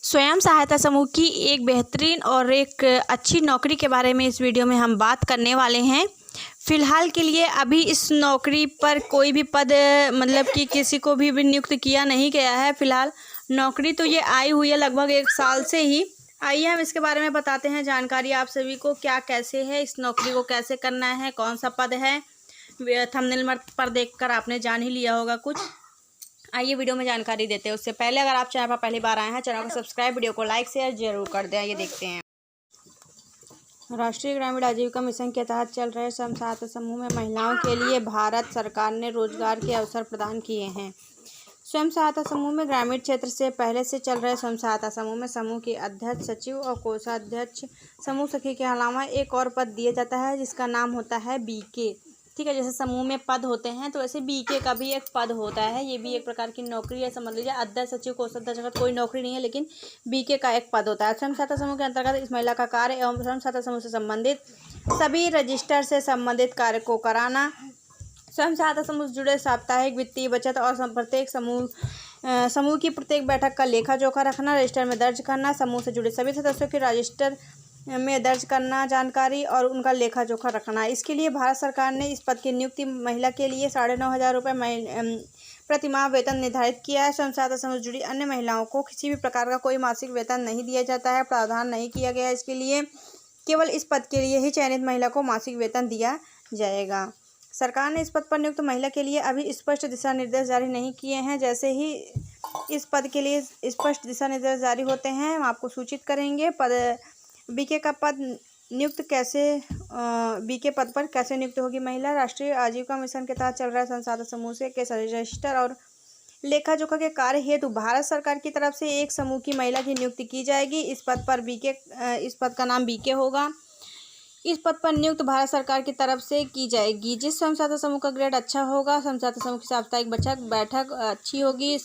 स्वयं सहायता समूह की एक बेहतरीन और एक अच्छी नौकरी के बारे में इस वीडियो में हम बात करने वाले हैं। फ़िलहाल के लिए अभी इस नौकरी पर कोई भी पद मतलब कि किसी को भी नियुक्त किया नहीं गया है। फ़िलहाल नौकरी तो ये आई हुई है लगभग 1 साल से ही। आइए हम इसके बारे में बताते हैं जानकारी आप सभी को, क्या कैसे है, इस नौकरी को कैसे करना है, कौन सा पद है। थंबनेल पर देखकर आपने जान ही लिया होगा कुछ। आइए वीडियो में जानकारी देते हैं। उससे पहले अगर आप चैनल पर पहली बार आए हैं, चैनल को सब्सक्राइब, वीडियो को लाइक शेयर जरूर कर दें। आइए देखते हैं। राष्ट्रीय ग्रामीण आजीविका मिशन के तहत चल रहे स्वयं सहायता समूह में महिलाओं के लिए भारत सरकार ने रोजगार के अवसर प्रदान किए हैं। स्वयं सहायता समूह में ग्रामीण क्षेत्र से पहले से चल रहे स्वयं सहायता समूह में समूह के अध्यक्ष, सचिव और कोषाध्यक्ष, समूह सखी के अलावा एक और पद दिया जाता है जिसका नाम होता है बीके। ठीक है, जैसे समूह में पद होते हैं तो वैसे बीके का भी एक पद होता है। ये भी एक प्रकार की नौकरी है, समझ लीजिए। अध्यक्ष, सचिव, कोषाध्यक्ष का कोई नौकरी नहीं है, लेकिन बीके का एक पद होता है। स्वयं सहायता समूह के अंतर्गत इस महिला का कार्य एवं स्वयं सहायता समूह से संबंधित सभी रजिस्टर से संबंधित कार्य को कराना, स्वयं सहायता समूह से जुड़े साप्ताहिक वित्तीय बचत और प्रत्येक समूह की प्रत्येक बैठक का लेखा जोखा रखना, रजिस्टर में दर्ज करना, समूह से जुड़े सभी सदस्यों के रजिस्टर में दर्ज करना जानकारी और उनका लेखा जोखा रखना। इसके लिए भारत सरकार ने इस पद की नियुक्ति महिला के लिए 9,500 रुपये प्रतिमाह वेतन निर्धारित किया है। स्वयं सहायता समूह से जुड़ी अन्य महिलाओं को किसी भी प्रकार का कोई मासिक वेतन नहीं दिया जाता है, प्रावधान नहीं किया गया है इसके लिए। केवल इस पद के लिए ही चयनित महिला को मासिक वेतन दिया जाएगा। सरकार ने इस पद पर नियुक्त महिला के लिए अभी स्पष्ट दिशा निर्देश जारी नहीं किए हैं। जैसे ही इस पद के लिए स्पष्ट दिशा निर्देश जारी होते हैं हम आपको सूचित करेंगे। बीके का पद नियुक्त कैसे बीके पद पर कैसे नियुक्त होगी महिला? राष्ट्रीय आजीविका मिशन के तहत चल रहा स्वयं सहायता समूह से के रजिस्टर और लेखा जोखा के कार्य हेतु भारत सरकार की तरफ से एक समूह की महिला की नियुक्ति की जाएगी। इस पद का नाम बीके होगा। इस पद पर नियुक्त भारत सरकार की तरफ से की जाएगी। जिस स्वयं सहायता समूह का ग्रेड अच्छा होगा, स्वयं सहायता समूह की साप्ताहिक बैठक अच्छी होगी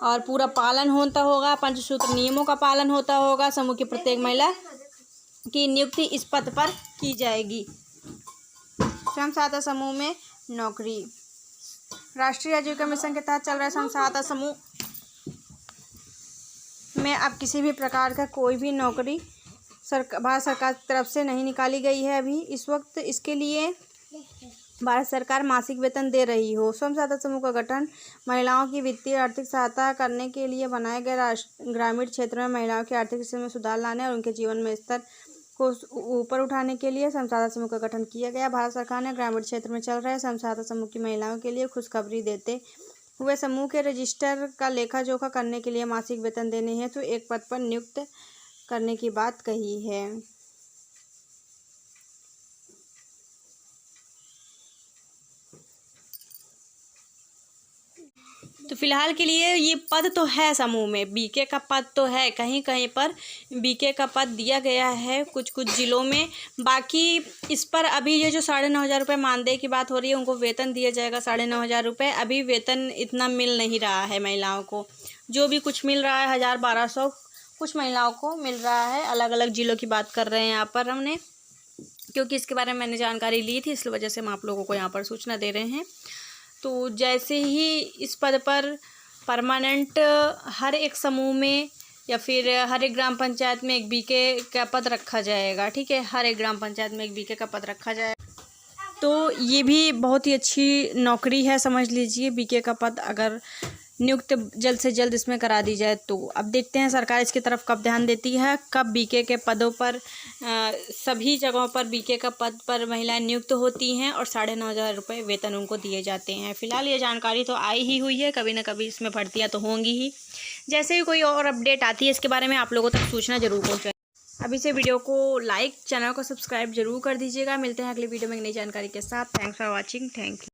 और पूरा पालन होता होगा, पंचसूत्र नियमों का पालन होता होगा, समूह की प्रत्येक महिला की नियुक्ति इस पद पर की जाएगी। स्वयं सहायता समूह में नौकरी। राष्ट्रीय आजीविका मिशन के तहत चल रहा स्वयं सहायता समूह में अब किसी भी प्रकार का कोई भी नौकरी भारत सरकार की तरफ से नहीं निकाली गई है अभी इस वक्त। इसके लिए भारत सरकार मासिक वेतन दे रही हो। स्वयं सहायता समूह का गठन महिलाओं की वित्तीय आर्थिक सहायता करने के लिए बनाए गए ग्रामीण क्षेत्र में महिलाओं की आर्थिक स्थिति में सुधार लाने और उनके जीवन में स्तर को ऊपर उठाने के लिए स्वयं सहायता समूह का गठन किया गया। भारत सरकार ने ग्रामीण क्षेत्र में चल रहे स्वयं सहायता समूह की महिलाओं के लिए खुशखबरी देते हुए समूह के रजिस्टर का लेखा जोखा करने के लिए मासिक वेतन देने हेतु एक पद पर नियुक्त करने की बात कही है। तो फिलहाल के लिए ये पद तो है समूह में, बीके का पद तो है, कहीं कहीं पर बीके का पद दिया गया है कुछ कुछ ज़िलों में। बाकी इस पर अभी ये जो 9,500 रुपये मानदेय की बात हो रही है, उनको वेतन दिया जाएगा 9,500 रुपये। अभी वेतन इतना मिल नहीं रहा है महिलाओं को, जो भी कुछ मिल रहा है 1,000-1,200 कुछ महिलाओं को मिल रहा है। अलग अलग ज़िलों की बात कर रहे हैं यहाँ पर हमने, क्योंकि इसके बारे में मैंने जानकारी ली थी, इस वजह से हम आप लोगों को यहाँ पर सूचना दे रहे हैं। तो जैसे ही इस पद पर परमानेंट हर एक समूह में या फिर हर एक ग्राम पंचायत में एक बीके का पद रखा जाएगा। ठीक है, हर एक ग्राम पंचायत में एक बीके का पद रखा जाएगा। तो ये भी बहुत ही अच्छी नौकरी है, समझ लीजिए। बीके का पद अगर नियुक्त जल्द से जल्द इसमें करा दी जाए तो अब देखते हैं सरकार इसकी तरफ कब ध्यान देती है, कब बीके के पदों पर सभी जगहों पर बीके का पद पर महिलाएं नियुक्त होती हैं और 9,500 रुपये वेतन उनको दिए जाते हैं। फिलहाल ये जानकारी तो आई ही हुई है, कभी ना कभी इसमें भर्तियां तो होंगी ही। जैसे ही कोई और अपडेट आती है इसके बारे में आप लोगों तक सूचना जरूर पहुँचाए। अभी से वीडियो को लाइक, चैनल को सब्सक्राइब जरूर कर दीजिएगा। मिलते हैं अगली वीडियो में एक नई जानकारी के साथ। Thanks for watching. Thank you.